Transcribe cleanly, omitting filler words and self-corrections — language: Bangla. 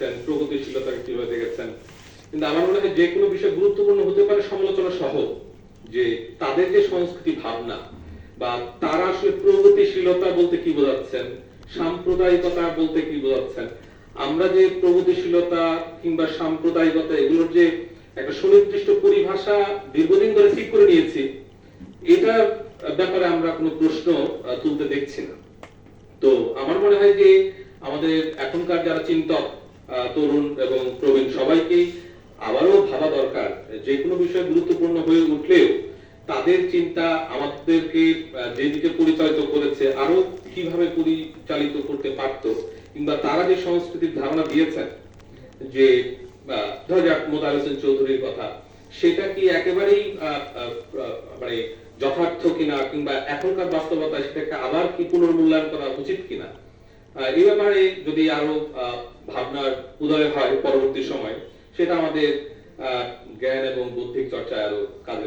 দেখেছেন, প্রগতিশীলতাকে কিভাবে দেখেছেন। কিন্তু আমার মনে হয় যে কোনো বিষয় গুরুত্বপূর্ণ হতে পারে সমালোচনা সহ, যে তাদের যে সংস্কৃতি ভাবনা বা তারা আসলে প্রগতিশীলতা বলতে কি বোঝাচ্ছেন, সাম্প্রদায়িকতা বলতে কি বোঝাচ্ছেন। আমরা যে প্রগতিশীলতা কিংবা সাম্প্রদায়িকতা এগুলোর যে একটা সুনির্দিষ্ট পরিভাষা দীর্ঘদিন ধরে ঠিক করে নিয়েছি, এটার ব্যাপারে আমরা কোনো প্রশ্ন তুলতে দেখছি না। তো আমার মনে হয় যে আমাদের এখনকার যারা চিন্তক, তরুণ এবং প্রবীণ, সবাইকেই আবারও ভাবা দরকার, যে কোনো বিষয় গুরুত্বপূর্ণ হয়ে উঠলেও তাদের চিন্তা আমাদেরকে যেদিকে পরিচালিত করেছে আরো কিভাবে পরিচালিত করতে পারত, কিংবা তারা যে সংস্কৃতির ধারণা দিয়েছেন, যে ধরা যাক মোতাহার হোসেন চৌধুরীর কথা, সেটা কি একেবারেই মানে যথার্থ কিনা, কিংবা এখনকার বাস্তবতায় সেটাকে আবার কি পুনর্মূল্যায়ন করা উচিত কিনা, এই ব্যাপারে যদি আরো ভাবনার উদয় হয় পরবর্তী সময়, সেটা আমাদের জ্ঞান এবং বৌদ্ধিক চর্চায় আরো কাজে